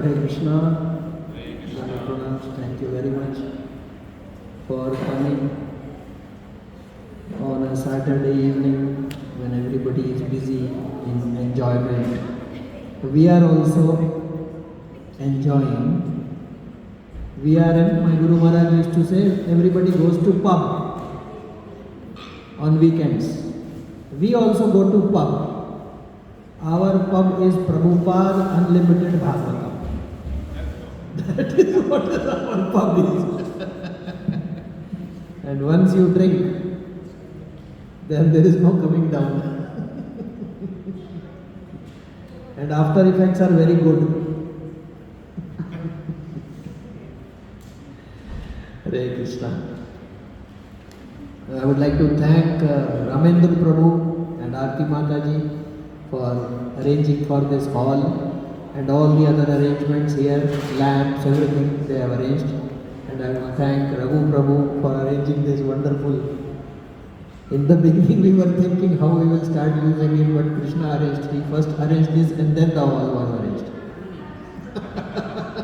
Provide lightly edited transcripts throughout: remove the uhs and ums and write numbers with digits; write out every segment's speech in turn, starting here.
Hare Krishna. Thank you very much for coming on a Saturday evening when everybody is busy in enjoyment. We are also enjoying. My Guru Maharaj used to say, everybody goes to pub on weekends. We also go to pub. Our pub is Prabhupada Unlimited Bhagavatam. That is what our pub is. And once you drink, then there is no coming down. And after effects are very good. Hare Krishna. I would like to thank Ramendra Prabhu and Aarti Mataji for arranging for this hall and all the other arrangements here, lamps, everything they have arranged. And I will thank Raghu Prabhu for arranging this wonderful. In the beginning we were thinking how we will start using it, but Krishna arranged. He first arranged this and then the hall was arranged.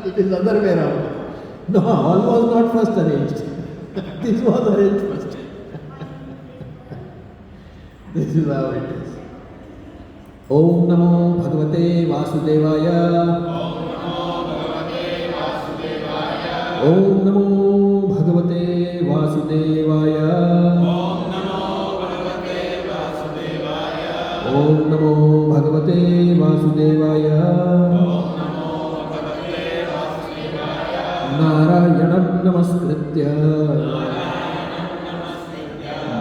It is other way around. No, hall was not first arranged. This was arranged first. This is how it is. Om Namo Bhagavate Vasudevaya. Om Namo Bhagavate Vasudevaya. Om Namo Bhagavate Vasudevaya. Narayanam Namaskritya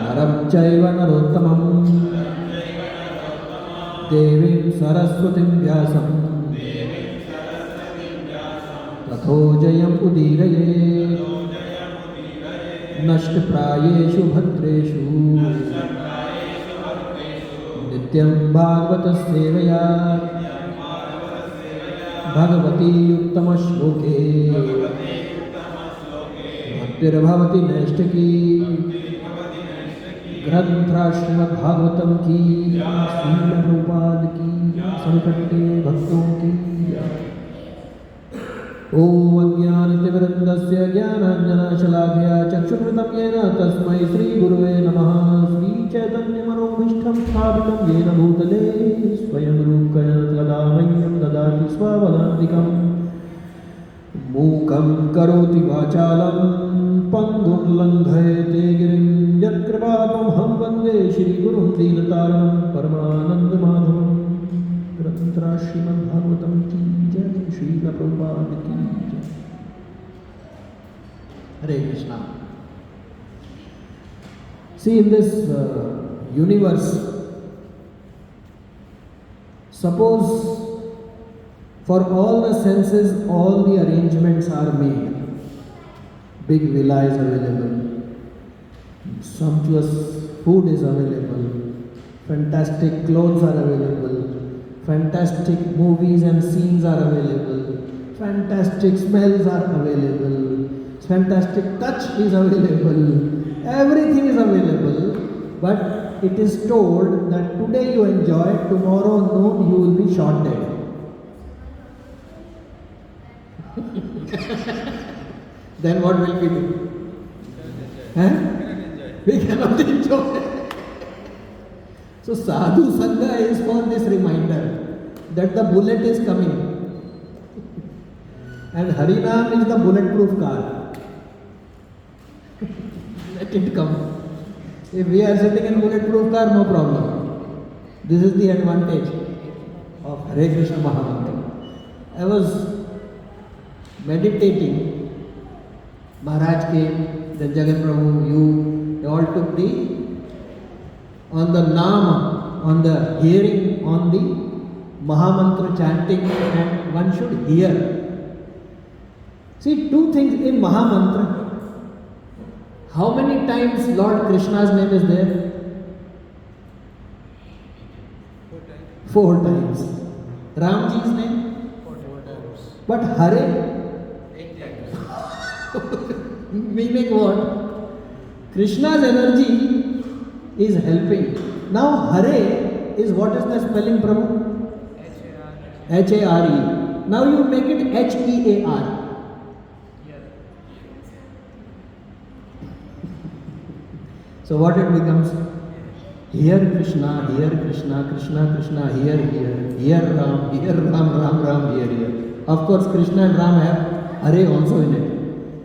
Naram Chaiva Narottamam Devim Saraswatim Vyasam Tatho Jayam Udiraye Nashtaprayeshu Bhatreshu Nityam Bhagavata Sevaya Bhagavati Uttama Shloke Bhaktirabhavati Naishtaki Granthra Srimad Bhagavatam ki Srila Prabhupada ki Sankatte Bhakton ki Om Ajnanatimirandasya Jnananjana Shalakya Chakshurvritam Yena Tasmai Sri Guruve Namaha Sri Chaitanya Manobhishtam Sthapitam Yena Bhutale Swayam Rupkaya Tadamayyam Dadati Swavadantikam Mukam Karoti Vachalam Pangum Langhayate Girim Yatkripatam Ham Vande Shri Gurum Dinataram Paramananda Madhavam Granthra Srimad Bhagavatam ki Jai Srila Prabhupada ki Jai. Hare Krishna. See, in this universe, suppose for all the senses, all the arrangements are made. Big villa is available, sumptuous food is available, fantastic clothes are available, fantastic movies and scenes are available, fantastic smells are available, fantastic touch is available, everything is available, but it is told that today you enjoy, tomorrow noon you will be shot dead. Then what will we do? We cannot enjoy. So Sadhu Sangha is for this reminder that the bullet is coming. And Harinam is the bulletproof car. Let it come. If we are sitting in bulletproof car, no problem. This is the advantage of Hare Krishna Mahamantra. I was meditating. Maharaj came, then Jagan Prabhu, you, they all took on the Nama, on the hearing, on the Mahamantra chanting, and one should hear. See, two things in Mahamantra. How many times Lord Krishna's name is there? 4 times. Ramji's name? 44 times. But Hare? Meaning what? Krishna's energy is helping. Now Hare is, what is the spelling, Prabhu? H-A-R-E. Now you make it H-E-A-R. So what it becomes? Here Krishna, Krishna, Krishna, here Ram, here. Of course, Krishna and Ram have Hare also in it.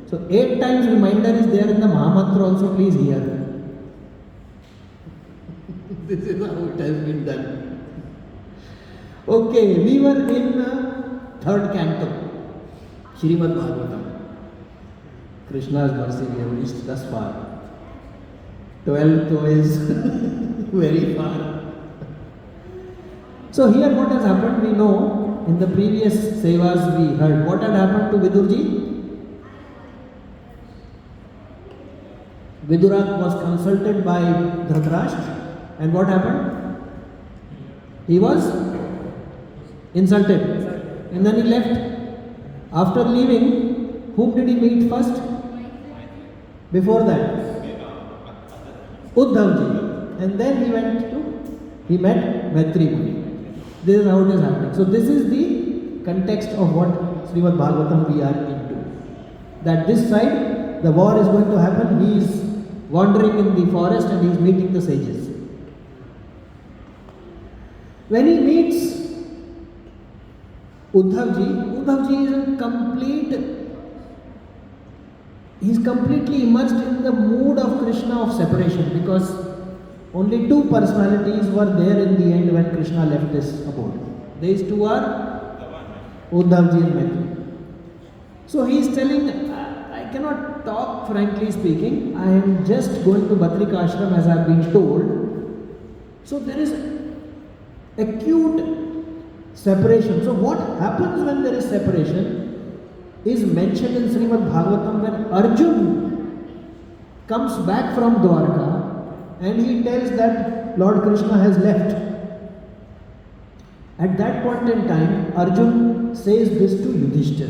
So 8 times reminder is there in the Mahamantra also, please hear. This is how it has been done. Okay, we were in 3rd canto, Srimad Bhagavatam. Krishna's mercy, we have reached thus far. 12th is very far. So here what has happened, we know, in the previous sevas we heard. What had happened to Vidurji? Vidurat was consulted by Dhritarashtra, and what happened? He was insulted, and then he left. After leaving, whom did he meet first? Before that, Uddhavji, and then he met Maitri Muni. This is how it is happening. So this is the context of what Srimad Bhagavatam we are into. That this side, the war is going to happen. He is wandering in the forest and he is meeting the sages. When he meets Uddhavji is completely immersed in the mood of Krishna of separation, because only 2 personalities were there in the end when Krishna left this abode. These 2 are Uddhavji and Maitri. So he is telling, I cannot talk frankly speaking, I am just going to Batrika Ashram as I have been told. So there is acute separation. So what happens when there is separation is mentioned in Srimad Bhagavatam when Arjun comes back from Dwarka and he tells that Lord Krishna has left. At that point in time, Arjun says this to Yudhishthira.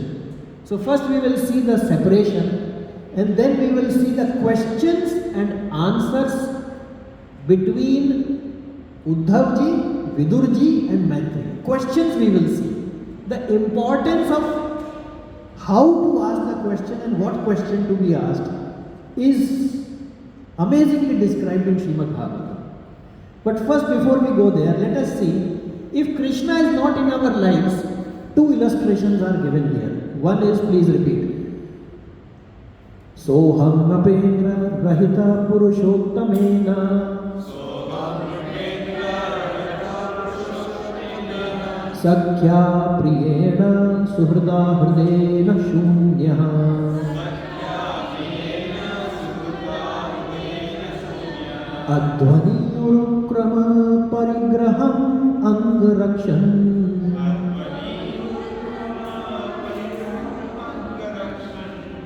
So first we will see the separation, and then we will see the questions and answers between Uddhavji, Vidurji and Maitri. Questions we will see. The importance of how to ask the question and what question to be asked is amazingly described in Srimad Bhagavatam. But first, before we go there, let us see, if Krishna is not in our lives, 2 illustrations are given here. One is, please repeat. Soham apendra rahita purushottamena Sakhya priyena suhrda hridena shunyah Adhvani urukrama parigraham angarakshan.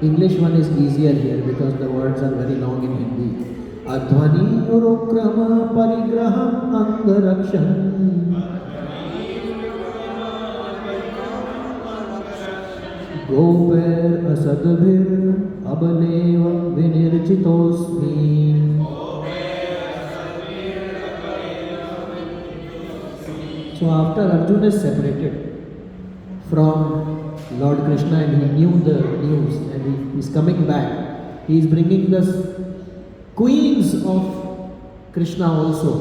English one is easier here because the words are very long in Hindi. Adhvani urukrama parigraham angarakshan Goper asadbhir abaleva vinirchitosmi. So after Arjuna is separated from Lord Krishna and he knew the news and he is coming back, he is bringing the queens of Krishna also.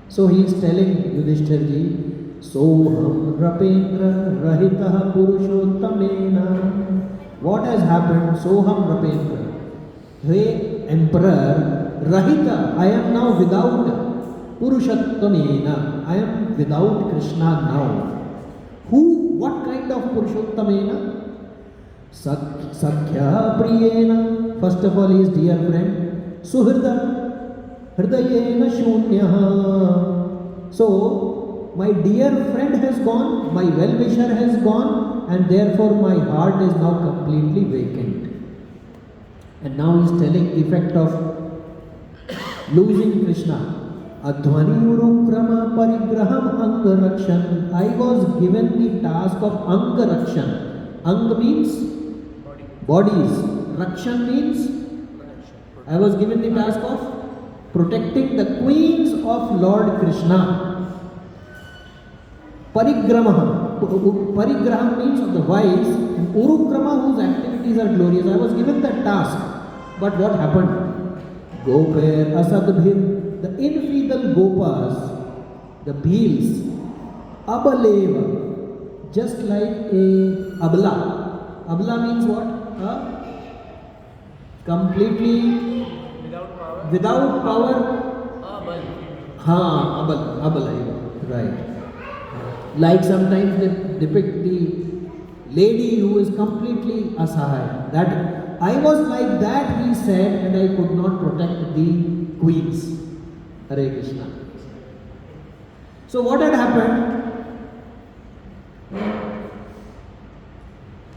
So he is telling Yudhishthira ji, Soham Rapendra Rahitah Purushottamena. What has happened? Soham Rapendra. Hey Emperor, Rahita, I am now without Purushottamena. I am without Krishna now. Who? What kind of Purushottamena? Sakhya Priyena. First of all, he is dear friend. Suhrda Hridayena Shunyaha. So, my dear friend has gone, my well-wisher has gone, and therefore my heart is now completely vacant. And now he is telling the effect of losing Krishna. Adhvani urukrama parigraham angarakshan. I was given the task of angarakshan. Ang means bodies. Rakshan means I was given the task of protecting the queens of Lord Krishna. Parigramaha. Parigraham means of the wise, and Urukrama whose activities are glorious. I was given that task. But what happened? Goper Asadbhir, the infidel Gopas, the Bhils, Abaleva, just like a Abla. Abla means what? Completely without power. Abal, right. Like sometimes they depict the lady who is completely asahaya. That I was like that, he said, and I could not protect the queens. Hare Krishna. So what had happened?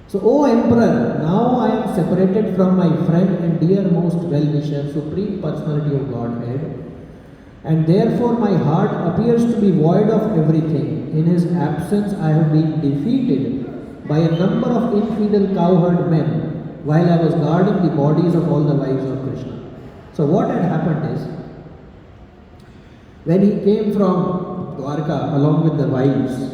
So, O Emperor, now I am separated from my friend and dearmost well-wisher, Supreme Personality of Godhead, and therefore my heart appears to be void of everything. In his absence I have been defeated by a number of infidel cowherd men while I was guarding the bodies of all the wives of Krishna. So what had happened is, when he came from Dwarka along with the wives,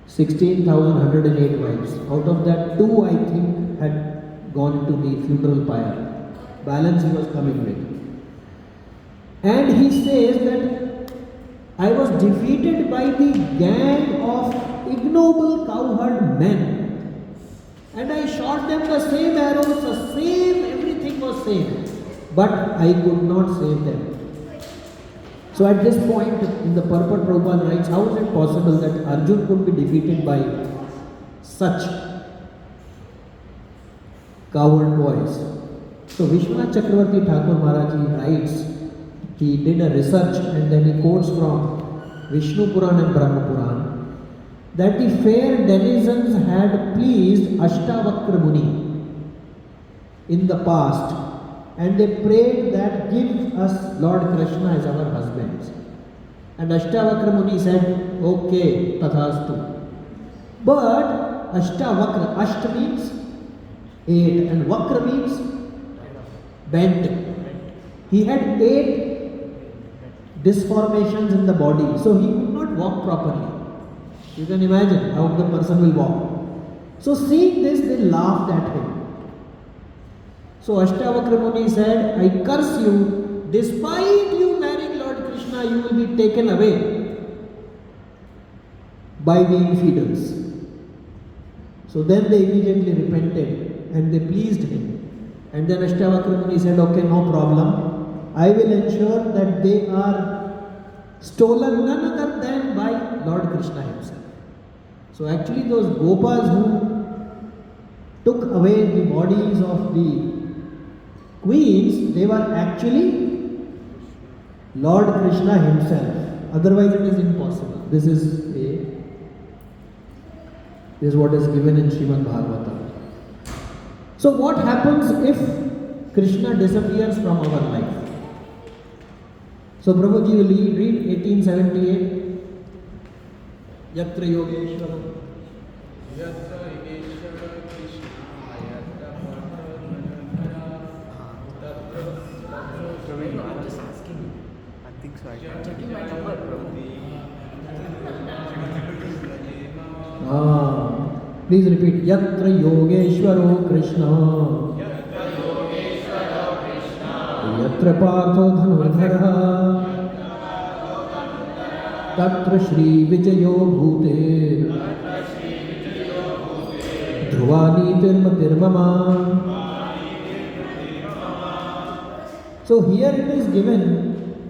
16,108 wives. Out of that, 2 I think had gone to the funeral pyre. Balance he was coming with. And he says that I was defeated by the gang of ignoble cowherd men. And I shot them the same arrows, the same, everything was same. But I could not save them. So at this point in the purport, Prabhupada writes, how is it possible that Arjun could be defeated by such coward boys? So Vishwanath Chakravarti Thakur Maharaj writes, he did a research and then he quotes from Vishnu Puran and Brahma Puran that the fair denizens had pleased Ashtavakra Muni in the past, and they prayed that give us Lord Krishna as our husbands. And Ashtavakra Muni said, okay, tathastu. But Ashtavakra, Asht means 8 and Vakra means bent. He had 8 disformations in the body, so he could not walk properly. You can imagine how the person will walk. So seeing this, they laughed at him. So Ashtavakra Muni said, I curse you, despite you marrying Lord Krishna, you will be taken away by the infidels. So then they immediately repented and they pleased him. And then Ashtavakra Muni said, okay, no problem. I will ensure that they are stolen none other than by Lord Krishna himself. So actually those Gopas who took away the bodies of the queens, they were actually Lord Krishna himself. Otherwise it is impossible. This is what is given in Srimad Bhagavatam. So what happens if Krishna disappears from our life? So Prabhuji will read 1878. Yatra Yogeshwara. Yatra Yogeshwara Krishna. I'm just asking you. I think so. I'm checking my number, bro. Please repeat. Yatra Yogeshwaro Krishna. Yatra Partho Dhanurdhara. Tatra Shri Vijayo Bhute. Dhruvani Tirmatirmama. So here it is given,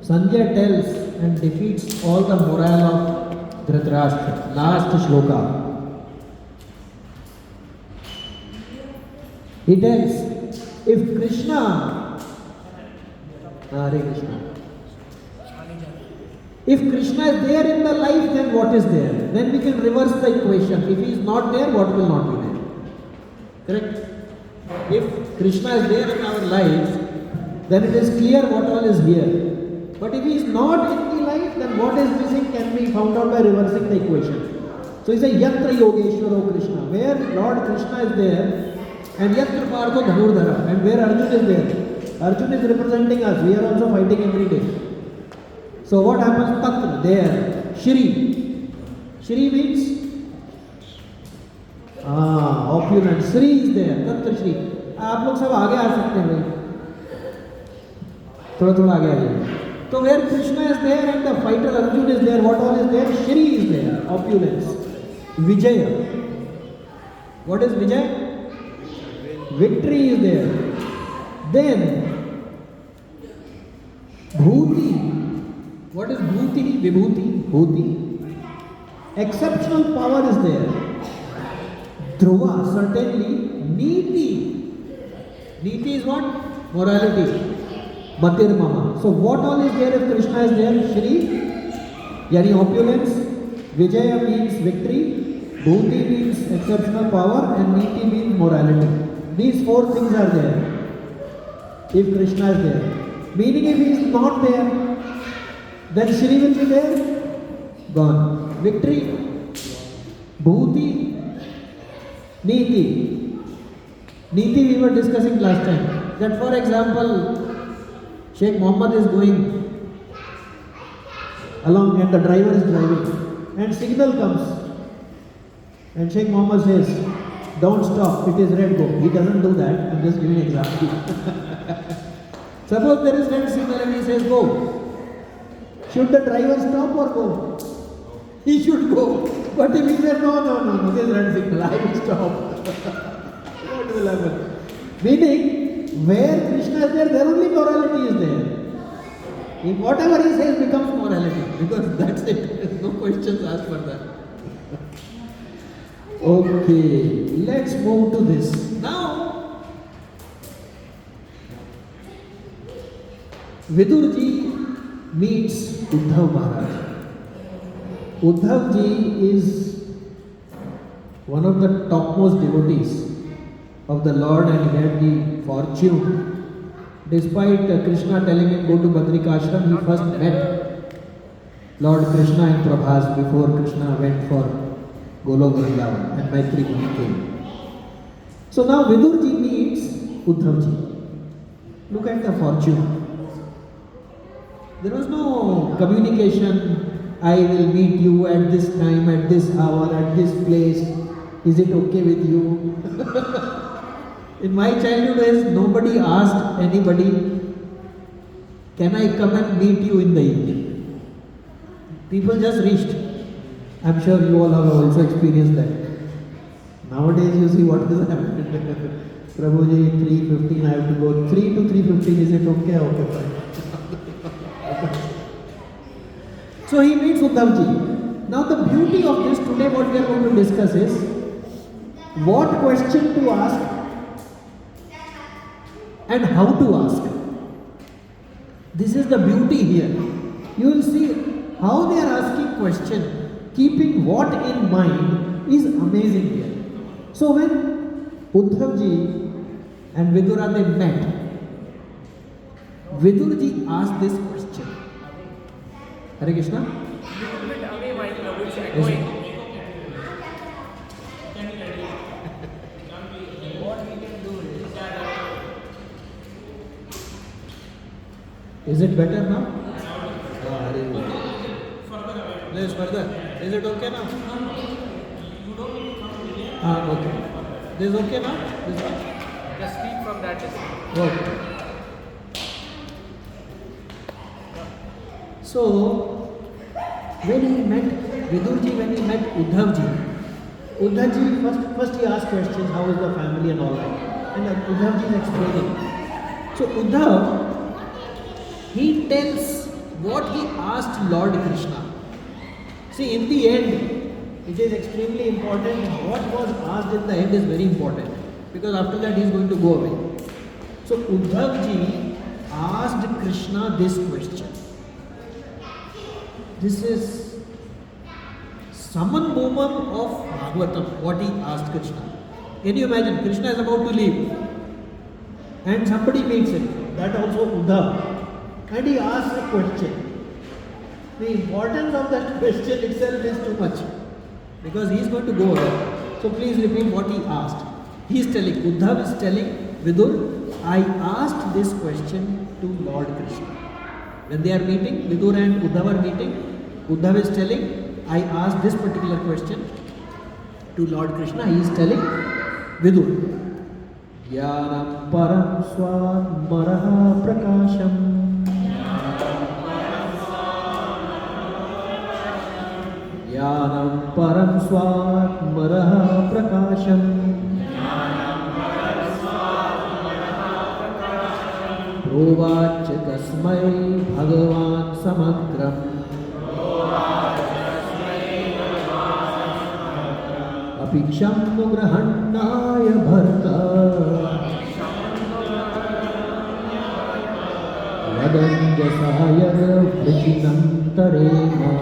Sanjay tells and defeats all the morale of Dhritarashtra. Last shloka. He tells, if Krishna, Hare Krishna. If Krishna is there in the life, then what is there? Then we can reverse the equation. If he is not there, what will not be there? Correct? If Krishna is there in our lives, then it is clear what all is here. But if he is not in the life, then what is missing can be found out by reversing the equation. So he says, Yatra Yogeshwaro Krishna, where Lord Krishna is there, and Yatra Partho Dhanurdhara, and where Arjun is there. Arjun is representing us, we are also fighting every day. So what happens? Tatra, there. Shri. Shri means opulent, Shri is there, तत्र श्री। आप लोग सब आगे आ सकते हैं भाई, थोड़ा थोड़ा आगे आ जाइए। तो where Krishna is there and the fighter Arjun is there, what all is there? Shri is there, opulence. विजय, व्हाट इज विजय? Victory is there. देन भूति, व्हाट इज भूति? विभूति, भूति। Exceptional power is there. ध्रुवा, certainly. Niti, Niti is what? Morality. Matir Mama. So what all is there if Krishna is there? Shri, yani opulence. Vijaya means victory. Bhuti means exceptional power, and Niti means morality. These four things are there if Krishna is there. Meaning if he is not there, then Shri will be there, gone. Victory, Bhuti, Niti. Niti we were discussing last time. That for example, Sheikh Mohammed is going along and the driver is driving and signal comes and Sheikh Mohammed says, don't stop, it is red, go. He doesn't do that, I'm just giving an example. Suppose there is red signal and he says go. Should the driver stop or go? He should go. But if he says no, this is red signal, I will stop. What will happen? Meaning, where Krishna is there, there only morality is there. If whatever he says becomes morality, because that's it. No questions asked for that. Okay, let's move to this. Now, Vidurji meets Uddhav Maharaj. Uddhav ji is one of the topmost devotees of the Lord and he had the fortune. Despite Krishna telling him go to Badrikashram, he first met Lord Krishna in Prabhas before Krishna went for Golok Vrindavan and Maitri Muni came. So now Vidurji meets Uddhav ji. Look at the fortune. There was no communication. I will meet you at this time, at this hour, at this place. Is it okay with you? In my childhood days, nobody asked anybody, can I come and meet you in the evening? People just reached. I'm sure you all have also experienced that. Nowadays you see what is happening. Prabhuji, 3:15 I have to go. 3 to 3:15, is it okay? Okay, fine. So he meets Uddhav ji. Now the beauty of this today, what we are going to discuss is what question to ask and how to ask. This is the beauty here. You will see how they are asking question, keeping what in mind is amazing here. So when Uddhav ji and Vidura they met, Vidur ji asked this question. Hare Krishna? Little bit away, my love, it's Yes. echoing. Is it better now? Very good. Yes, further. Is it okay now? Okay. This is okay now? This one? Just speak from that distance. Okay. So, when he met Vidurji, when he met Uddhavji first he asked questions, how is the family and all that. And Uddhavji is explaining. So Uddhav, he tells what he asked Lord Krishna. See, in the end, it is extremely important. What was asked in the end is very important. Because after that he is going to go away. So Uddhavji asked Krishna this question. This is summon moment of Bhagavatam, what he asked Krishna. Can you imagine? Krishna is about to leave and somebody meets him, that also Uddhav, and he asks a question. The importance of that question itself is too much because he is going to go away. So please repeat what he asked. He is telling, Uddhav is telling Vidur, I asked this question to Lord Krishna. When they are meeting, Vidur and Uddhav are meeting, Uddhav is telling, I asked this particular question to Lord Krishna, he is telling Vidur. Jnanam param swamaraha prakasham. Jnanam param swamaraha prakasham. Provac kasmai bhagavan samagram. Apiksham nugrahannaya bharta. Vadanjasaya vrijinantarema.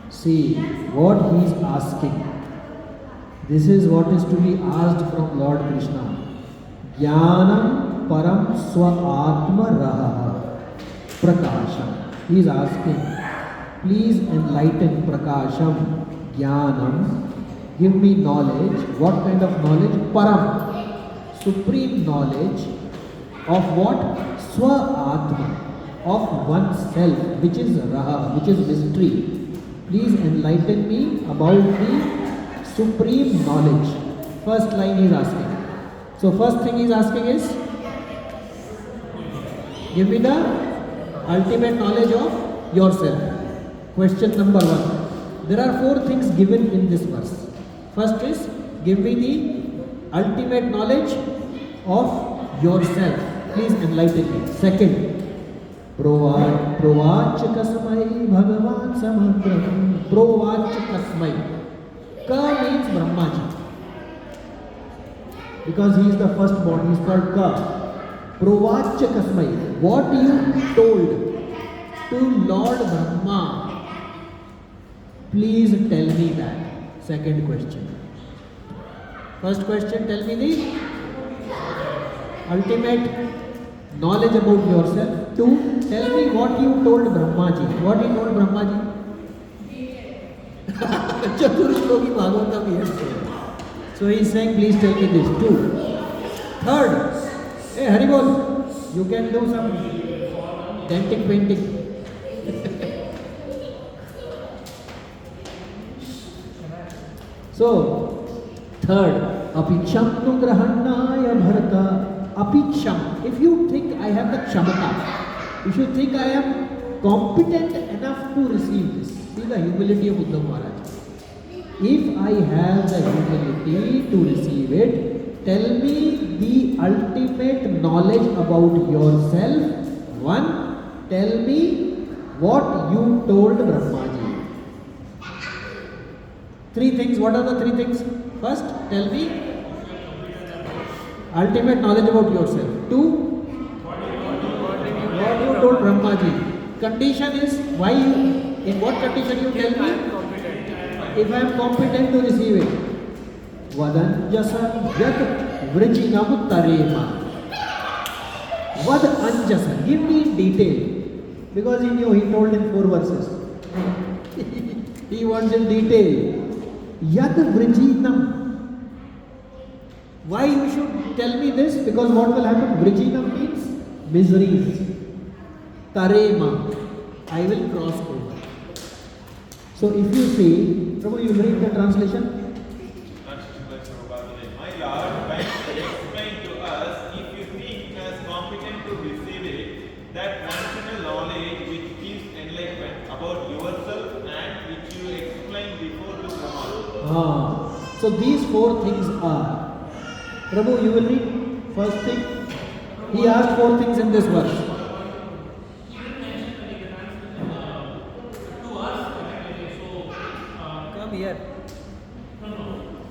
See what he is asking. This is what is to be asked from Lord Krishna. Jnanam param swa atma raha prakasham. He is asking, please enlighten prakasham, jnanam, give me knowledge. What kind of knowledge? Param, supreme knowledge of what? Swa atma, of oneself, which is raha, which is mystery. Please enlighten me about the supreme knowledge. First line he is asking. So first thing he is asking is, give me the ultimate knowledge of yourself. Question number 1. There are 4 things given in this verse. First is, give me the ultimate knowledge of yourself. Please enlighten me. Second, Provac kasmai bhagavan samagram. Provac kasmai. Ka means Brahmaji. Because he is the firstborn, he is called Ka. Provac kasmai. What you told to Lord Brahma, please tell me that. Second question. First question, tell me the ultimate knowledge about yourself. 2, tell me what you told Brahmaji. What he told Brahmaji? Chaturshloki Bhagavatam he has said. So he is saying, please tell me this. 2. Third, hey Haribol, you can do some denting painting. So, third, apiksham tu grahannaya bharata. Apiksham. If you think I have the kshamata, if you think I am competent enough to receive this, see the humility of Uddhav Maharaj. If I have the humility to receive it, tell me the ultimate knowledge about yourself. 1, tell me what you told Brahmaji. 3 things. What are the 3 things? First, tell me ultimate knowledge about yourself. 2, what you told Brahmaji. Condition is, why you, in what condition you tell me? If I am competent to receive it. Vadanjasa yat vrijinam tarema. Vad anjasa. Give me detail. Because he knew, he told in 4 verses. He wants in detail. Yat vrijinam. Why you should tell me this? Because what will happen? Vrijinam means miseries. Tarema. I will cross over. So if you see, Prabhu, you read the translation? My Lord, when you explain to us, if you think us competent to receive it, that functional knowledge which gives enlightenment about yourself and which you explained before to Brahma. So these 4 things are. Prabhu, you will read first thing. He asked 4 things in this verse. Come here. No.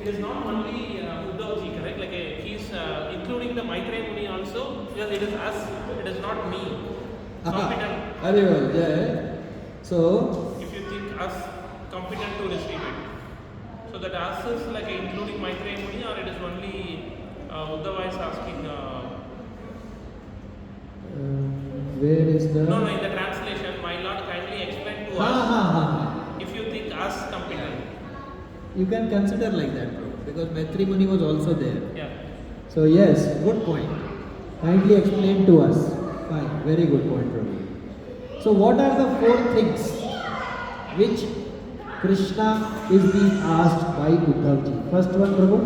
It is not only Uddhavji, correct? Like he's including the Maitreya Muni also. Because it is us. It is not me. Competent. Very well. Yeah. So. If you think us competent to receive it. So that us is like including Maitreya Muni, or it is only Uddhava is asking. Where is the? No, in the translation, my Lord kindly explain to us. If you think us competent. You can consider like that, bro, because Maitri Muni was also there. Yeah. So yes, good point. Kindly explain to us. Fine, very good point, Prabhu. So what are the four things which Krishna is being asked by Uddhav ji? First one, Prabhu.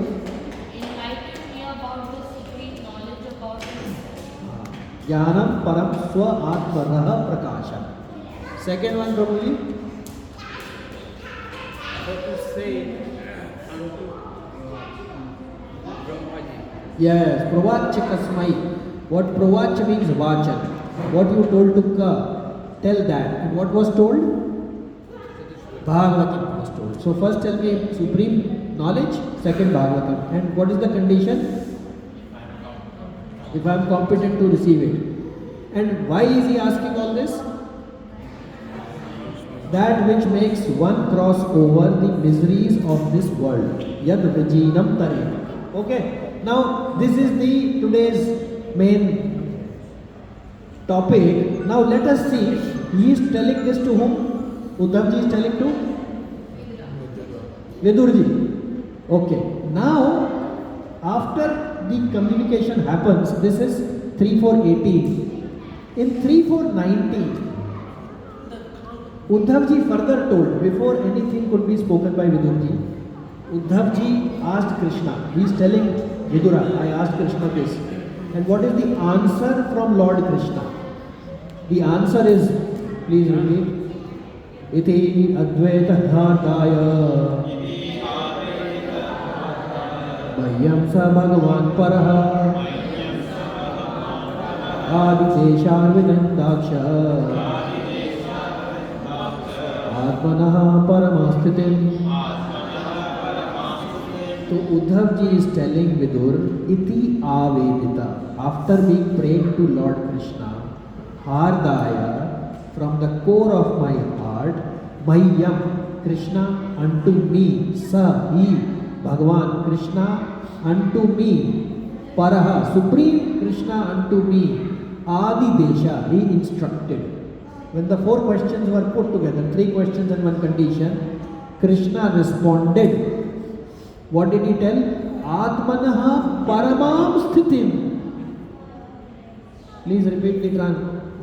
Enlighten me about the secret knowledge about him. Jnanam param swa atmanah prakasha. Second one, Prabhu ji. What to say unto Brahmaji? Yes, Pravach Kasmai. What Pravach means Vachan. What you told to tell that. And what was told? Bhagavatam was told. So first tell me supreme knowledge, second Bhagavatam. And what is the condition? If I am competent to receive it. And why is he asking all this? That which makes one cross over the miseries of this world. Yad vijinam tarena. Okay. Now this is the today's main topic. Now let us see. He is telling this to whom? Uddhav ji is telling to? Vidur ji. Okay. Now, after the communication happens, this is 3:4:18. In 3:4:19, Uddhav ji further told, before anything could be spoken by Vidur ji, Uddhav ji asked Krishna. He is telling Vidura, I asked Krishna this. And what is the answer from Lord Krishna? The answer is, please repeat. Iti advaita dhataya Mahyam sa bhagavan paraha Aditeshar vidantaksha Atmanaha paramasthitim. So Uddhav ji is telling Vidur, Iti avedita, after being prayed to Lord Krishna, Hardaya, from the core of my heart, Mahyam, Krishna, unto me, Sa, he, Bhagavan, Krishna, unto me, Paraha, Supreme Krishna unto me, Adi Desha, he instructed. When the four questions were put together, three questions and one condition, Krishna responded. What did he tell? Atmanaha paramam sthitim. Please repeat the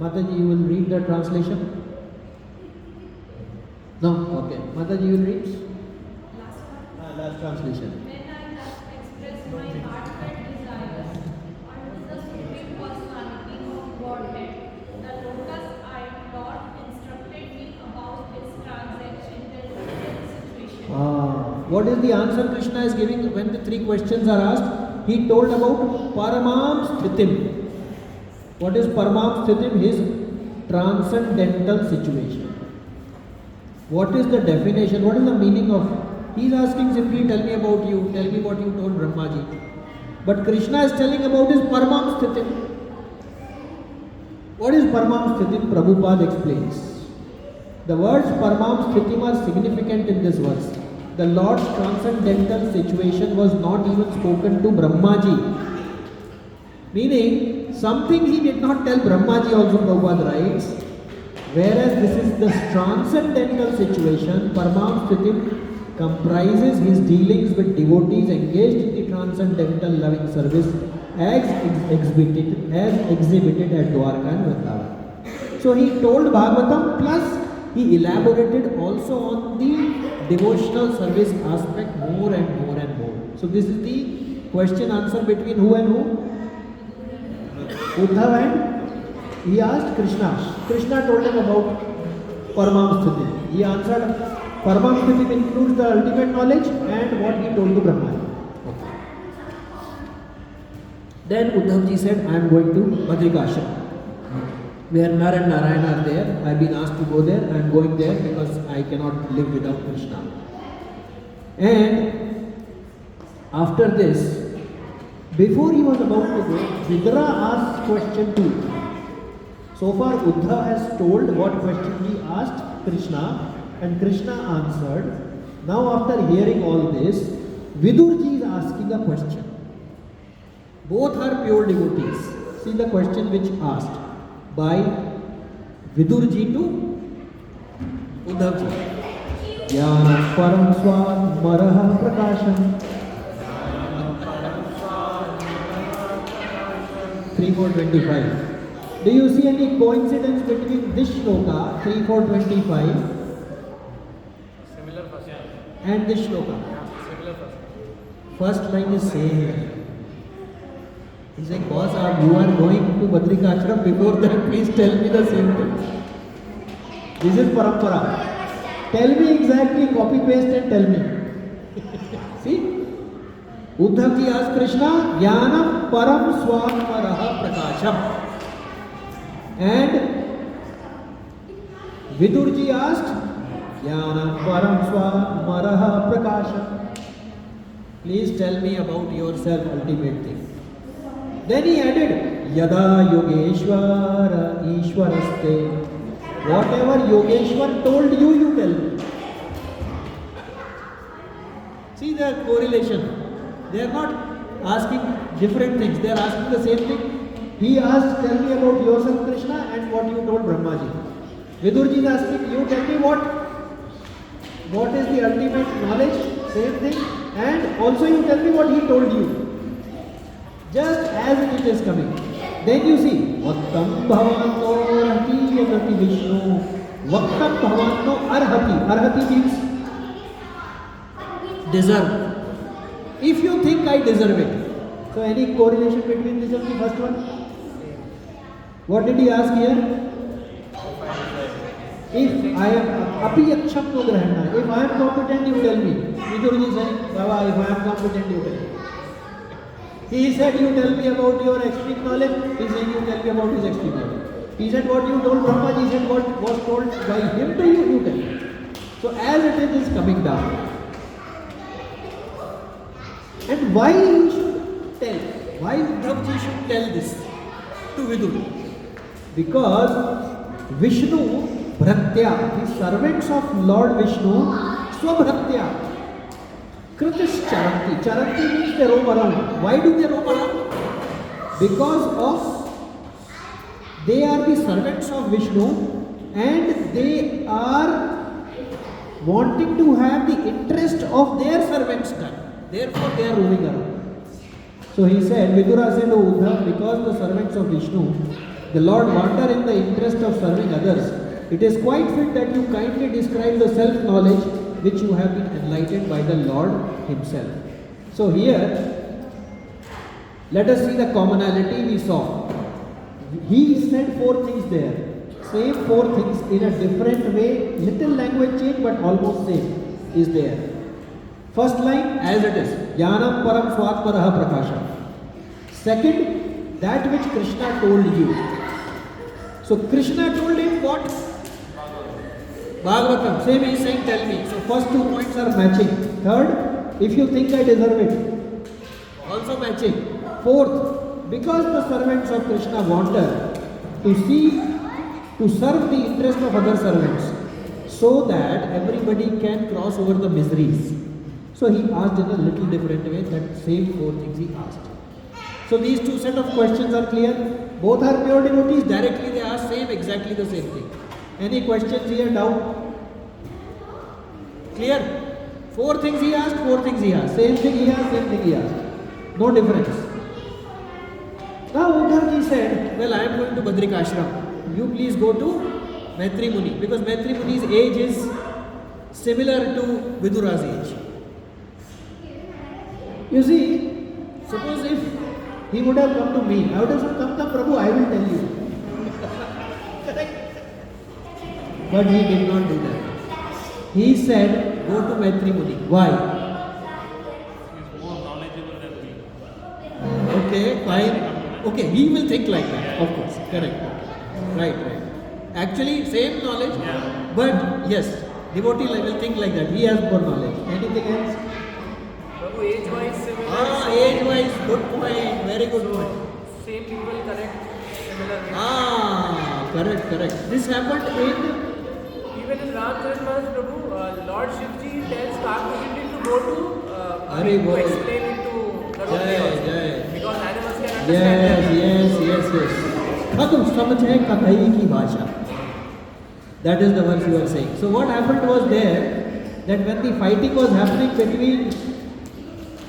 Mataji, you will read the translation? No? Okay. Mataji, you will read? Last translation. When I thus express my heartfelt desires unto the Supreme Personality of Godhead, the lotus-eyed Lord instructed me about his transcendental situation. What is the answer Krishna is giving when the three questions are asked? He told about Paramam Sthitim. What is Paramam Sthitim? His transcendental situation. What is the definition? What is the meaning of? He is asking simply, tell me about you, tell me what you told Brahmaji. But Krishna is telling about his Paramam Sthitim. What is Paramam Sthitim? Prabhupada explains. The words Paramam Sthitim are significant in this verse. The Lord's transcendental situation was not even spoken to Brahmaji. Meaning, something he did not tell Brahmaji also, Prabhupada writes. Whereas this is the transcendental situation, Paramam Sthitim comprises his dealings with devotees engaged in the transcendental loving service as exhibited at Dwarka and Vrindavan. So he told Bhagavatam plus he elaborated also on the devotional service aspect more and more and more. So this is the question answer between who and who? Uddhav and he asked Krishna. Krishna told him about Paramam Sthiti. He answered Paramam Sthiti includes the ultimate knowledge and what he told to Brahma. Okay. Then Uddhav ji said, I am going to Badrikashram, where Nar and Narayana are there. I have been asked to go there. I am going there because I cannot live without Krishna. And after this, before he was about to go, Vidura asked question 2. So far Uddhav has told what question he asked Krishna and Krishna answered. Now after hearing all this, Vidurji is asking a question. Both are pure devotees. See the question which asked by Vidurji to Uddhavji. Jnana param swan maraha prakasham. 3:25. Do you see any coincidence between this shloka 3:425 Similar first. and this shloka? Similar first. First line is same. He's like, boss, you are going to Badrika Ashram. Before that, please tell me the same thing. This is parampara. Tell me exactly, copy paste and tell me. See? Uddhav ji asked Krishna, Jnanam param swamaraha prakasham. And Vidur ji asked, Jnanam param swamaraha prakasham. Please tell me about yourself, ultimate thing. Then he added, Yada Yogeshwara Ishwaraste. Whatever Yogeshwar told you, you tell me. See the correlation. They are not asking different things. They are asking the same thing. He asked, tell me about yourself, Krishna, and what you told Brahmaji. Vidurji is asking, you tell me what is the ultimate knowledge, same thing. And also you tell me what he told you. Just as it is coming. Then you see, Vaktam bhavanno arhati yagati Vishnu. Vaktam bhavanno arhati. Arhati means deserve. If you think I deserve it. So any correlation between this and the first one? What did he ask here? If I am api yaksham no grahana. If I am competent, you tell me. Vidurji is saying, Baba, if I am competent, you tell me. He said, you tell me about your extreme knowledge. He said, you tell me about his extreme knowledge. He said, what you told Brahma, he said, what was told by him to you, you tell me. So as it is coming down. And why he should tell? Why Uddhavji should tell this to Vidur? Because Vishnu, Bhratya, the servants of Lord Vishnu, Swabhratya, Kritis Charanti. Charanti means they roam around. Why do they roam around? Because of they are the servants of Vishnu and they are wanting to have the interest of their servants done. Therefore they are roaming around. So he said, Vidura said to Uddhav, because the servants of Vishnu, the Lord wander in the interest of serving others, it is quite fit that you kindly describe the self-knowledge which you have been enlightened by the Lord Himself. So here, let us see the commonality we saw. He said 4 things there. Same 4 things in a different way, little language change but almost same is there. First line, as it is, Jnanam param swatmaraha prakasham. Second, that which Krishna told you. So Krishna told him what? Bhagavatam. Same he is saying, tell me. So first 2 points are matching. Third, if you think I deserve it. Also matching. Fourth, because the servants of Krishna wander to serve the interest of other servants, so that everybody can cross over the miseries. So he asked in a little different way, that same 4 things he asked. So these 2 set of questions are clear. Both are pure devotees. Directly they ask exactly the same thing. Any questions here, doubt? Clear? 4 things he asked, 4 things he asked. Same thing he asked, same thing he asked. No difference. Now Uddhavji said, well, I am going to Badrika Ashram. You please go to Maitri Muni. Because Maitri Muni's age is similar to Vidura's age. You see, suppose if he would have come to me, I would have said, come Prabhu, I will tell you. But he did not do that. He said, go to Maitri Muni. Why? He is more knowledgeable than me. Okay, fine. Okay, he will think like that, of course. Correct. Right. Actually, same knowledge, but yes, devotee will think like that. He has more knowledge. Anything else? Prabhu, age-wise similar. Age-wise, good point. Very good point. Same people correct similar. Correct. This happened in... Even in Ramcharitmanas, Prabhu, Lord Shivji tells Karthikeyan to go to explain it to Garud Dev. Because animals can understand. Yes. Khatu samajhe kathai ki bhasha. That is the verse you are saying. So what happened was there, that when the fighting was happening between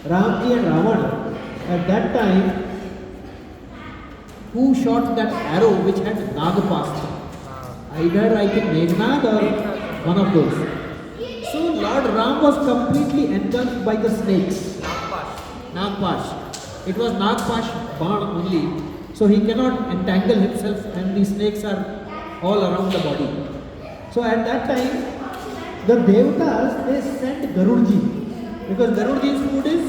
Ramji and Ravana, at that time, who shot that arrow which had Nagpastra. Either I think Meghnad or one of those. So Lord Ram was completely engulfed by the snakes. Nagpash. It was Nagpash Baan only. So he cannot entangle himself and the snakes are all around the body. So at that time, the Devatas, they sent Garudji. Because Garudji's food is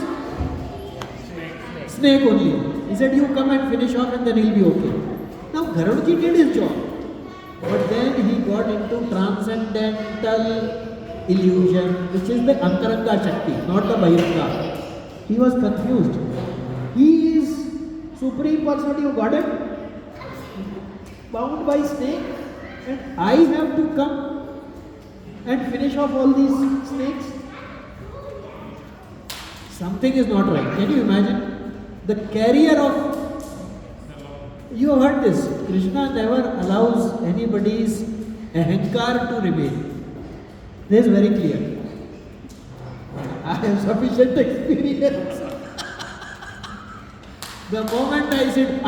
snake only. He said, you come and finish off and then he'll be okay. Now Garudji did his job. But then he got into transcendental illusion, which is the Antaranga Shakti, not the Bahiranga. He was confused. He is Supreme Personality of Godhead, bound by snake, and I have to come and finish off all these snakes. Something is not right. Can you imagine? The carrier of, you have heard this, Krishna never allows anybody's ahankar to remain. This is very clear. I have sufficient experience. The moment I said,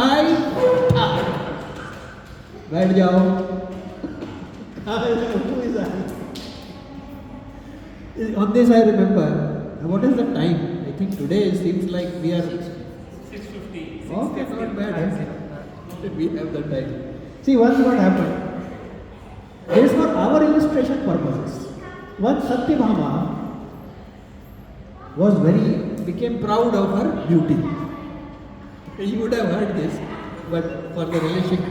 बैठ जाओ. Who is I? On this I remember, what is the time? I think today seems like we are 6:50. Okay, not bad. We have the time. See, once what happened? This for our illustration purposes. Once Satyabhama became proud of her beauty. You would have heard this, but for the relation.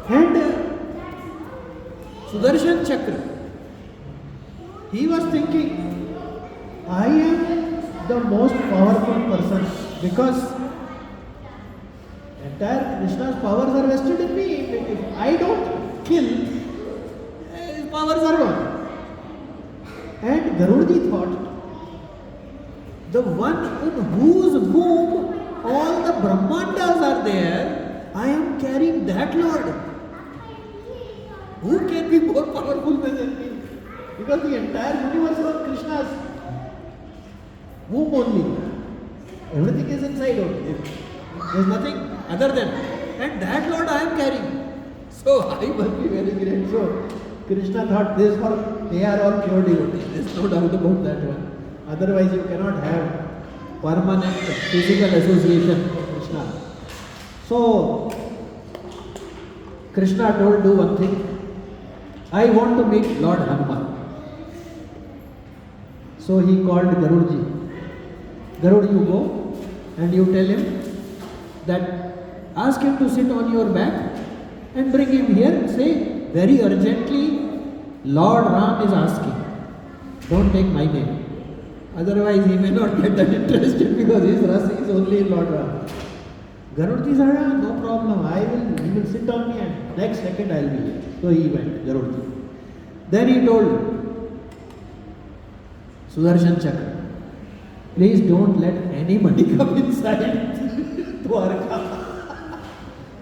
And Sudarshan Chakra, he was thinking, I am the most powerful person because entire Krishna's powers are vested in me. If I don't kill, his powers are gone. And Garudji thought, the one in whose womb all the Brahmandas are there, I am carrying that Lord. Who can be more powerful than me? Because the entire universe was Krishna's womb only. Everything is inside only. There is nothing other than. And that Lord I am carrying. So I must be very great. So Krishna thought this for they are all pure devotees. There is no doubt about that one. Otherwise you cannot have permanent physical association with Krishna. So Krishna told, do one thing. I want to meet Lord Hanuman. So he called Garudji. Garud, you go and you tell him that ask him to sit on your back and bring him here. Say very urgently, Lord Ram is asking. Don't take my name. Otherwise he may not get that interested because his rasa is only in Lord Ram. Garudji said, no problem, he will sit on me and next second I will be here. So he went, Garudji. Then he told Sudarshan Chakra, please don't let anybody come inside Dwarka.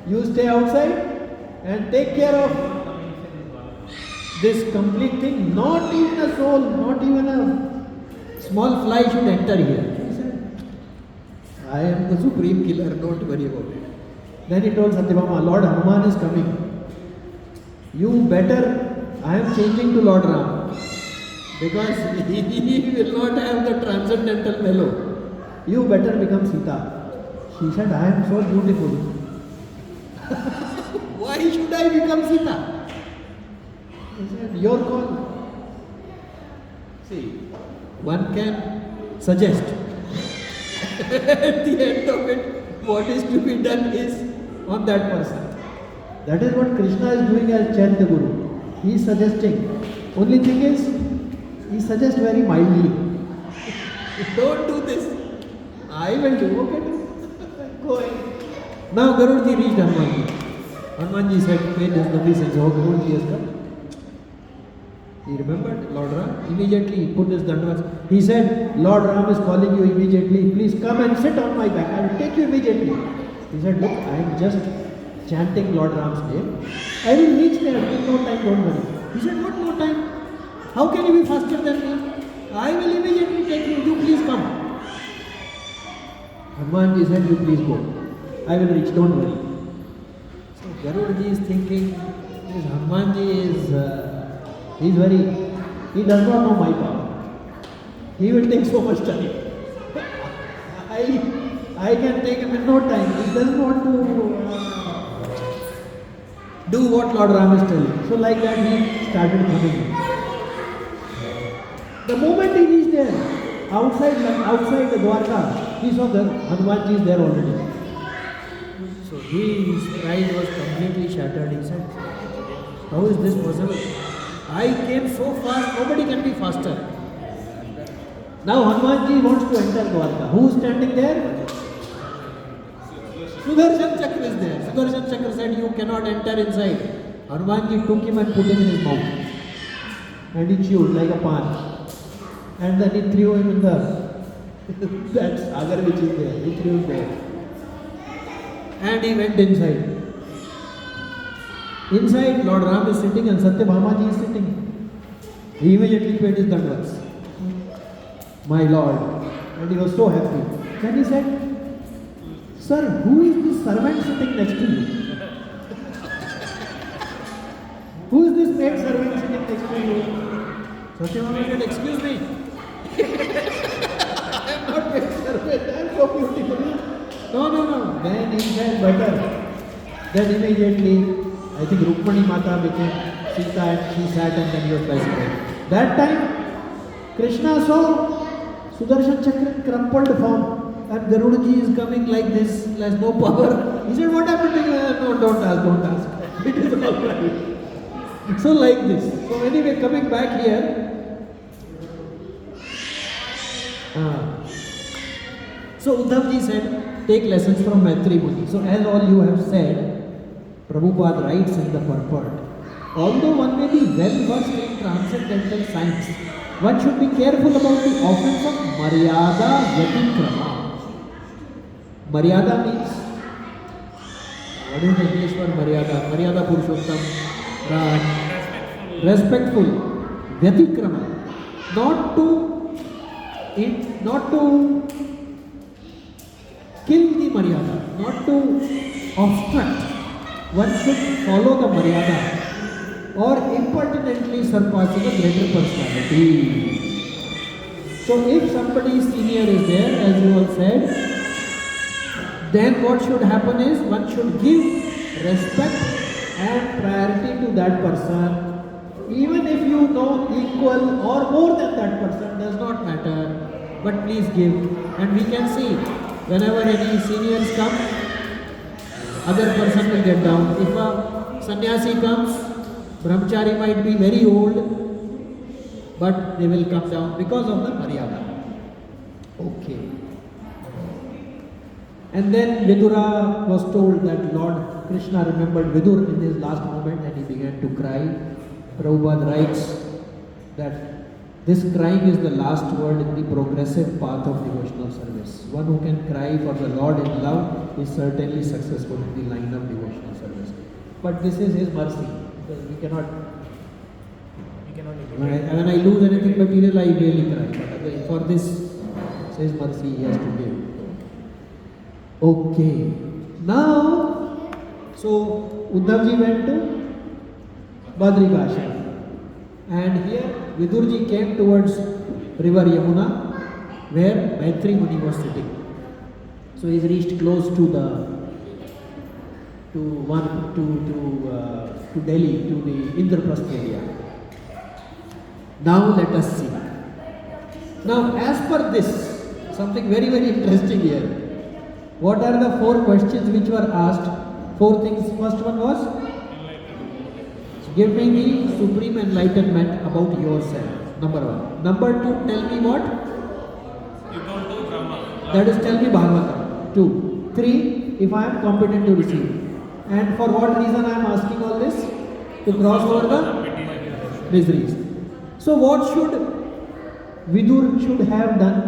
You stay outside and take care of this complete thing. Not even a soul, not even a small fly should enter here. He said, I am the supreme killer, don't worry about it. Then he told Satyabhama, Lord Hanuman is coming. You better, I am changing to Lord Ram. Because he will not have the transcendental mellow. You better become Sita. She said, I am so beautiful. Why should I become Sita? He said, your call. See, one can suggest. At the end of it, what is to be done is on that person. That is what Krishna is doing as Chaitanya Guru. He is suggesting. Only thing is, he suggests very mildly. Don't do this. I will do. Okay, go ahead. Now Garudji reached Hanumanji. Hanumanji said, pain is the message. Oh, Garudji has come. He remembered Lord Ram. Immediately he put his dandavats. He said, Lord Ram is calling you immediately. Please come and sit on my back. I will take you immediately. He said, look, I am just chanting Lord Ram's name. I will reach there. No time, don't worry. He said, what no time? How can you be faster than me? I will immediately take you. You please come. Hanumanji said, you please go. I will reach, don't worry. So Garudaji is thinking, this Hanumanji he does not know my power. He will take so much time. I can take him in no time. He doesn't want to do what Lord Ram is telling. So like that he started coming. The moment he reached there, outside the Dwarka, he saw that Hanumanji is there already. So his pride was completely shattered. He said, how is this possible? I came so fast, nobody can be faster. Now Hanumanji wants to enter Dwarka. Who is standing there? Sudarshan Chakra is there. Sudarshan Chakra said, you cannot enter inside. Hanumanji took him and put him in his mouth. And he chewed like a pan. And then he threw him in that sagar which is there. He threw him there. And he went inside. Inside, Lord Ram is sitting and Satyabhamaji is sitting. He immediately paid his dandavats. My Lord. And he was so happy. Then he said, Sir, who is this servant sitting next to you? Who is this maid servant sitting next to you? Satyabhama said, excuse me. I am not maid servant, I am so beautiful. No. Then he said, better. Then immediately, I think Rukmani Mata became Sita and she sat and then he was bicycling. That time, Krishna saw Sudarshan Chakra in crumpled form and Garudaji is coming like this, has no power. He said, what happened to you? No, don't ask. It is all right. So like this. So anyway, coming back here. So Uddhavji said, take lessons from Maitri Muni. So as all you have said, Prabhupada writes in the purport, although one may be well versed in transcendental science, one should be careful about the offense of Maryada Yatikrama. Maryada means, what is the English for Maryada? Maryada Purushottam, respectful, Vyatikrama, not to kill the Maryada, not to obstruct. One should follow the Maryada or impertinently surpassing a greater personality. So if somebody senior is there, as you all said, then what should happen is one should give respect and priority to that person. Even if you know equal or more than that person, does not matter. But please give. And we can see, whenever any seniors come, other person will get down. If a sannyasi comes, brahmachari might be very old, but they will come down because of the maryada. Okay. And then Vidura was told that Lord Krishna remembered Vidur in his last moment and he began to cry. Prabhupada writes that this crying is the last word in the progressive path of devotional service. One who can cry for the Lord in love is certainly successful in the line of devotional service. But this is his mercy, because we cannot when I lose anything material, I really cry. But for this, it's his mercy he has to give. Okay. Now, so Uddhavji went to Badrikashram. And here Vidurji came towards river Yamuna, where Maitri Muni was sitting. So he reached close to Delhi, to the Indraprastha area. Now let us see. Now as per this, something very, very interesting here. What are the 4 questions which were asked? 4 things. First one was, give me the supreme enlightenment about yourself. Number 1. Number 2, tell me what? You don't do Brahma. That is, tell me Bhagavatam. 2. 3, if I am competent to receive. And for what reason I am asking all this? To cross over the miseries. So what should Vidur should have done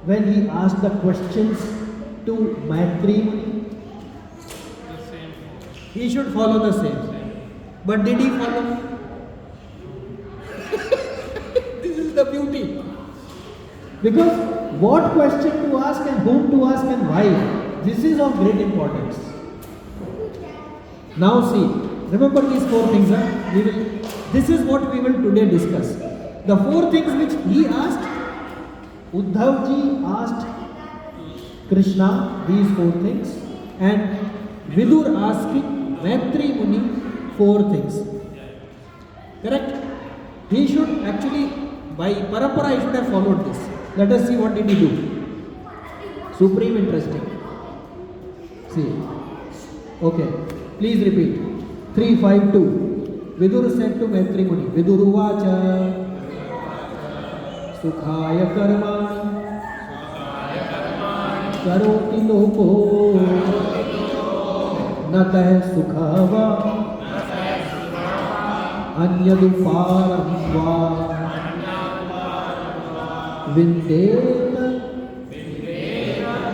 when he asked the questions to Maitri Muni? The same. He should follow the same. But did he follow? This is the beauty. Because what question to ask and whom to ask and why, This is of great importance. Now see, remember these 4 things. This is what we will today discuss. The 4 things which he asked, Uddhav ji asked Krishna these 4 things, and Vidur asking Maitri Muni 4 things. Correct? He should actually, by parampara, he should have followed this. Let us see what did he do. Supreme interesting. See. Okay. Please repeat. 3, 5, 2. Vidur said to Maitri Muni, Viduruvacha Sukhaya Karmani Karoti Loko Natah Sukhava Anyaduparam Va Vindeta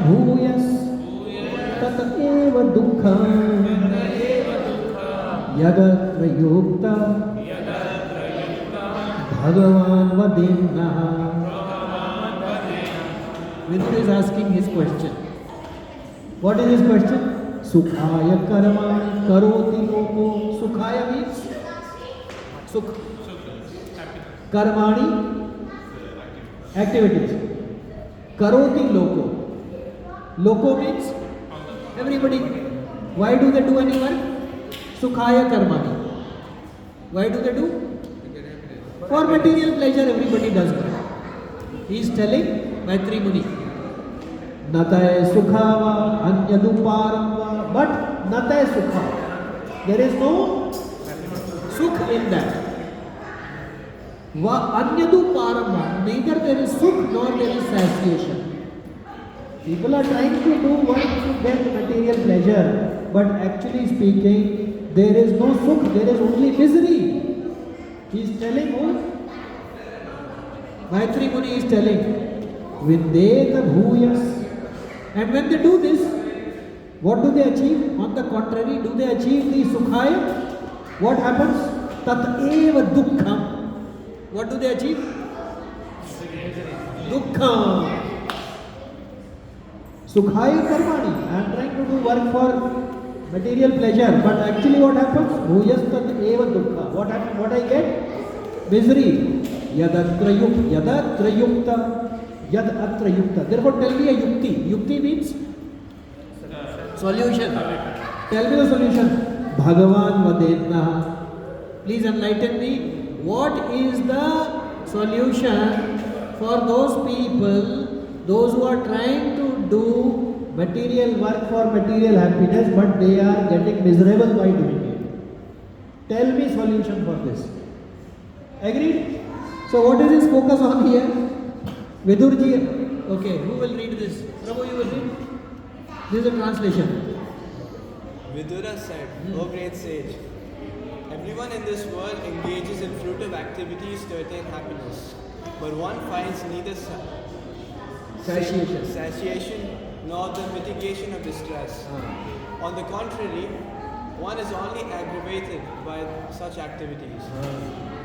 Bhuyas Tat Eva Dukkha Yagatra Yukta Bhagavan Vadinna. Vidur is asking his question. What is his question? Sukhaya Karmani Karoti Loko. Sukhaya means Sukh. Karmani activities. Karoti Loko. Loko means everybody. Why do they do any work? Sukhaya Karmani. Why do they do? For material pleasure everybody does work. He is telling Maitri Muni. Nataya Sukhava Anyaduparam. But Nataya Sukha. There is no Sukh in that. Anyadu Parama, neither there is Sukh nor there is satiation. People are trying to do work to get material pleasure, but actually speaking, there is no Sukh, there is only misery. He is telling who? Maitri Muni is telling, Vindeta Bhuyas. And when they do this, what do they achieve? On the contrary, do they achieve the Sukhaya? What happens? Tat eva dukkham. What do they achieve? Dukkham. Sukhaya Karmani. I am trying to do work for material pleasure, but actually what happens? Bhuyas tat eva dukkha. What happens? What I get? Misery. Yadatra yukta. Yad atra yukta. Therefore tell me a yukti. Yukti means solution. Tell me the solution. Bhagavan Vadetna. Please enlighten me. What is the solution for those people, those who are trying to do material work for material happiness, but they are getting miserable by doing it? Tell me solution for this. Agreed? So what is his focus on here? Vidurji. Okay, who will read this? Prabhu, you will read? This is a translation. Vidura said, O great sage, everyone in this world engages in fruitive activities to attain happiness, but one finds neither satiation nor the mitigation of distress. On the contrary, one is only aggravated by such activities.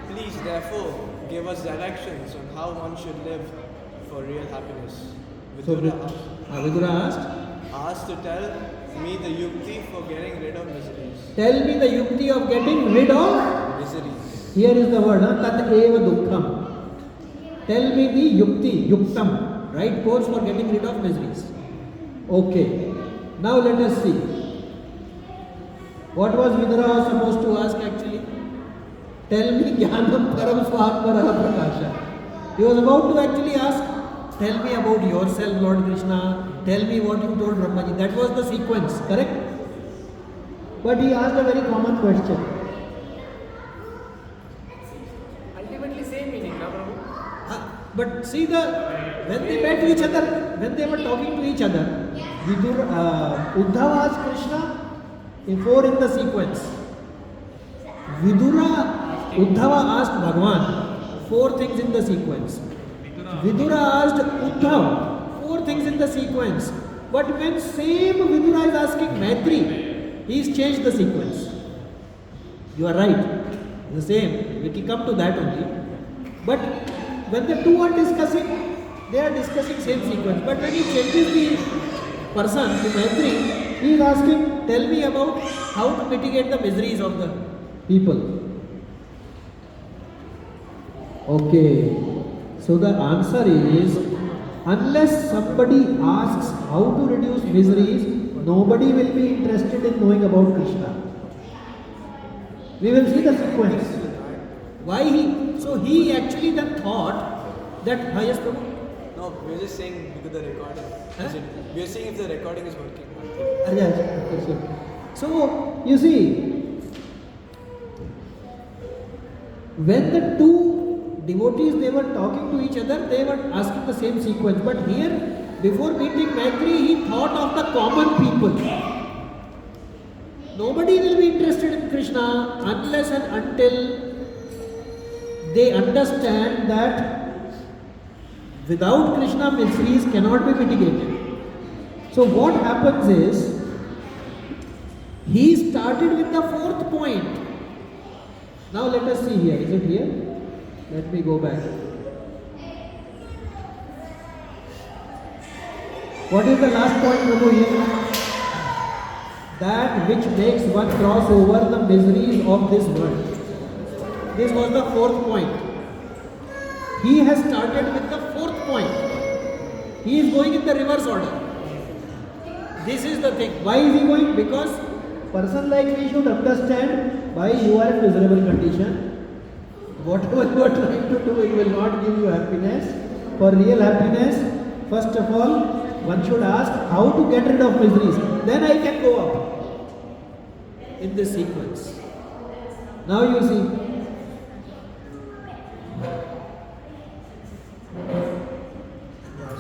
Please, therefore, give us directions on how one should live for real happiness. Vidura asked to tell me the yukti for getting rid of miseries. Tell me the yukti of getting rid of Miseries. Here is the word, tat eva dukkham. Tell me the yukti, yuktam, right course for getting rid of miseries. Okay. Now let us see. What was Vidura supposed to ask actually? Tell me jnanam param swatmara prakasha. He was about to actually ask, tell me about yourself, Lord Krishna. Tell me what you told Brahmaji. That was the sequence, correct? But he asked a very common question. Ultimately same meaning, na Prabhu? But see when they met each other, when they were talking to each other, Uddhava asked Krishna in 4 in the sequence. Uddhava asked Bhagavan 4 things in the sequence. Vidura asked Uddhava 4 things in the sequence. But when same Vidura is asking Maitri, he's changed the sequence. You are right. The same. We can come to that only. But when the two are discussing, they are discussing same sequence. But when he changes the person, to Maitri, he is asking, tell me about how to mitigate the miseries of the people. Okay, so the answer is, unless somebody asks how to reduce miseries, nobody will be interested in knowing about Krishna. We will see the sequence. Why he? So he actually then thought that, yes, Prabhu? No, we're just saying because the recording. Huh? We're seeing if the recording is working. So, you see, when the two devotees, they were talking to each other, they were asking the same sequence. But here, before meeting Maitri, he thought of the common people. Nobody will be interested in Krishna unless and until they understand that without Krishna, miseries cannot be mitigated. So what happens is, he started with the fourth point. Now let us see here. Is it here? Let me go back. What is the last point, Prabhu, here? That which makes one cross over the miseries of this world. This was the fourth point. He has started with the fourth point. He is going in the reverse order. This is the thing. Why is he going? Because person like me should understand why you are in miserable condition. Whatever you are trying to do, it will not give you happiness. For real happiness, first of all, one should ask how to get rid of miseries. Then I can go up in this sequence. Now you see.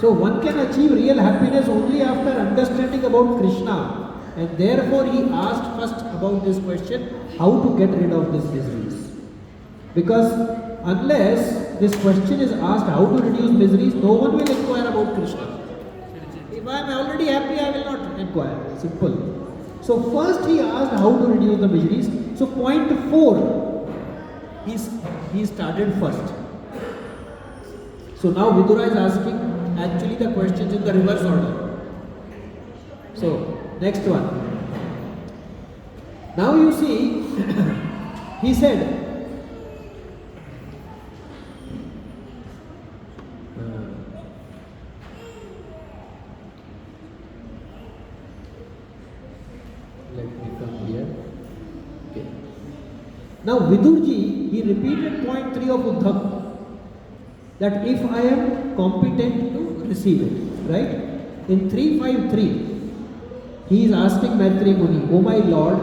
So one can achieve real happiness only after understanding about Krishna, and therefore he asked first about this question, how to get rid of these miseries. Because unless this question is asked how to reduce miseries, no one will inquire about Krishna. If I am already happy, I will not inquire. Simple. So first he asked how to reduce the miseries. So point 4, he started first. So now Vidura is asking actually the questions in the reverse order. So next one. Now you see, he said, let me come here. Okay. Now Vidurji, he repeated point 3 of Uddhav, that if I am competent to receive it, right? In 353, he is asking Maitri Muni, O my Lord,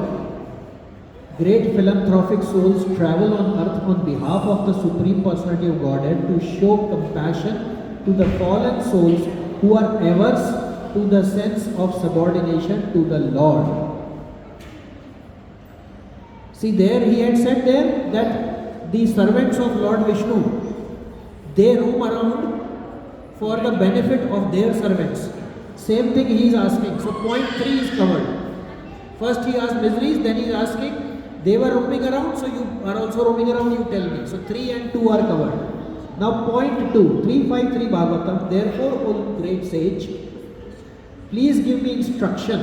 great philanthropic souls travel on earth on behalf of the Supreme Personality of Godhead to show compassion to the fallen souls who are averse to the sense of subordination to the Lord. See, there he had said there that the servants of Lord Vishnu, they roam around for the benefit of their servants. Same thing he is asking. So point 3 is covered. First he asked miseries, then he is asking, they were roaming around, so you are also roaming around, you tell me. So 3 and 2 are covered. Now point 2, 353 Bhagavatam, therefore, O great sage, please give me instruction.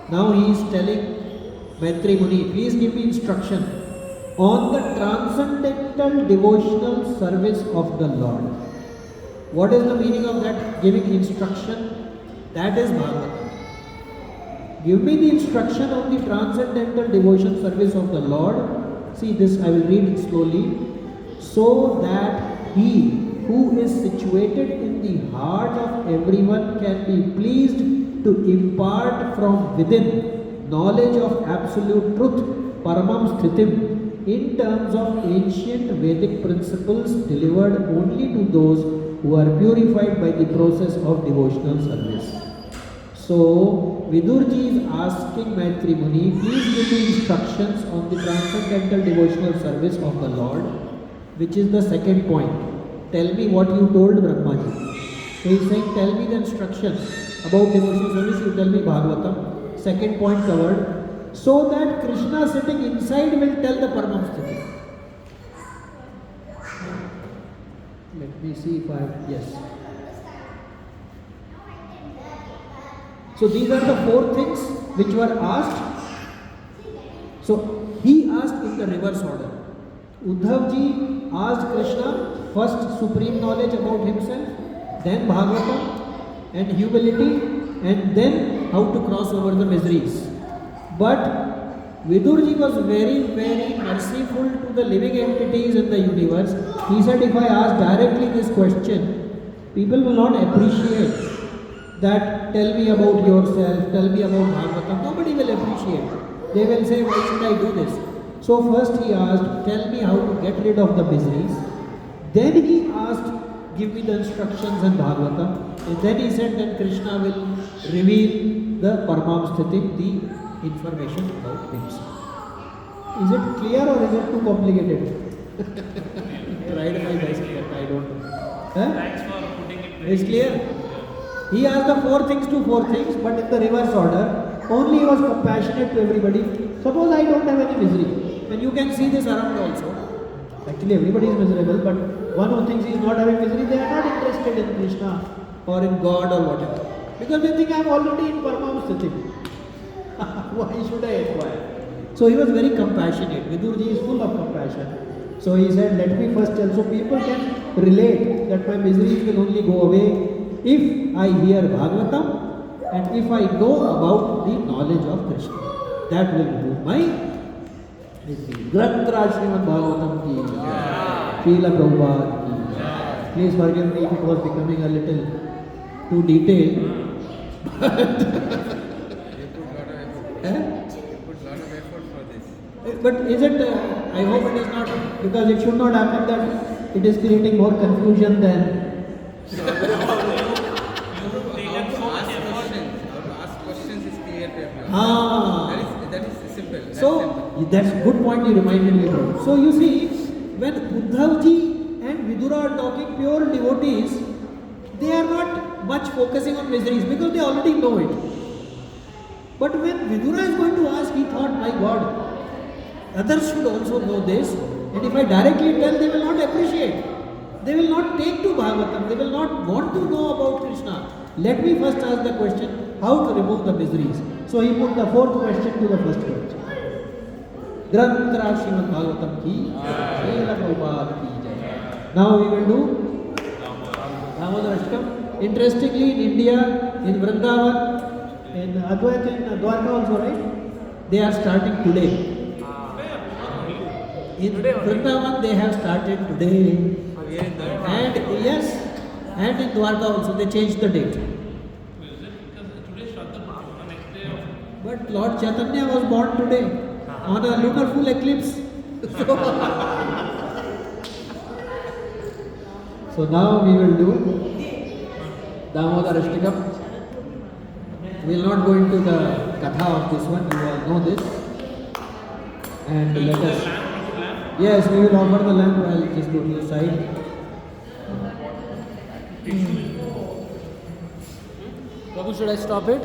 Now he is telling Maitri Muni, please give me instruction on the transcendental devotional service of the Lord. What is the meaning of that? Giving instruction? That is Bhagavatam. Give me the instruction on the transcendental devotion service of the Lord. See this, I will read it slowly. So that he who is situated in the heart of everyone can be pleased to impart from within knowledge of absolute truth, Paramam Sthitim, in terms of ancient Vedic principles delivered only to those who are purified by the process of devotional service. So, Vidurji is asking Maitri Muni, please give me instructions on the transcendental devotional service of the Lord, which is the second point. Tell me what you told Brahmaji. So he is saying, tell me the instructions about devotional service, you tell me Bhagavatam. Second point covered. So that Krishna sitting inside will tell the Paramam Sthiti. Let me see if I have, yes. So these are the 4 things which were asked. So he asked in the reverse order. Uddhav ji asked Krishna first supreme knowledge about himself, then Bhagavatam and humility, and then how to cross over the miseries. But Vidurji was very, very merciful to the living entities in the universe. He said, if I ask directly this question, people will not appreciate that, tell me about yourself, tell me about Bhagavatam. Nobody will appreciate. They will say, why should I do this? So first he asked, tell me how to get rid of the miseries. Then he asked, give me the instructions in Bhagavatam. And then he said, then Krishna will reveal the Paramam Sthiti, the information about himself. Is it clear or is it too complicated? Tried my best, but I don't know. Huh? Thanks for putting it very It's clear? He asked the 4 things to 4 things, but in the reverse order. Only he was compassionate to everybody. Suppose I don't have any misery, and you can see this around also. Actually, everybody is miserable, but one who thinks he is not having misery, they are not interested in Krishna or in God or whatever. Because they think I am already in Paramam Sthiti. Why should I acquire? So he was very compassionate. Vidurji is full of compassion. So he said, let me first tell, so people can relate that my miseries will only go away if I hear Bhagavatam and if I know about the knowledge of Krishna. That will remove my misery. Grantra Srimad Bhagavatam ki jai. Srila Prabhupada ki jai. Please forgive me if it was becoming a little too detailed. But is it, I hope it is not, because it should not happen that it is creating more confusion than. Ask questions is clear to everyone. That is simple. So that's good point you reminded me about. So you see, when Uddhav ji and Vidura are talking pure devotees, they are not much focusing on miseries because they already know it. But when Vidura is going to ask, he thought, my God, others should also know this, and if I directly tell, they will not appreciate. They will not take to Bhagavatam, they will not want to know about Krishna. Let me first ask the question, how to remove the miseries. So he put the 4th question to the first question. Grantra Srimad Bhagavatam ki, Srila Prabhupada ki jai. Now we will do Damodar Ashtakam. Interestingly, in India, in Vrindavan, in Advait, in Dwarka also, right? They are starting today. In Vrindavan they have started today. And yes, and in Dwarka also they changed the date. Is it because today Shraddha Purnima, the next day of. But Lord Chaitanya was born today on a lunar full eclipse. So now we will do Damodar Ashtakam. We will not go into the katha of this one, you all know this. And let us. Yes, we will offer the lamp. I'll just go to the side. Prabhu, should I stop it?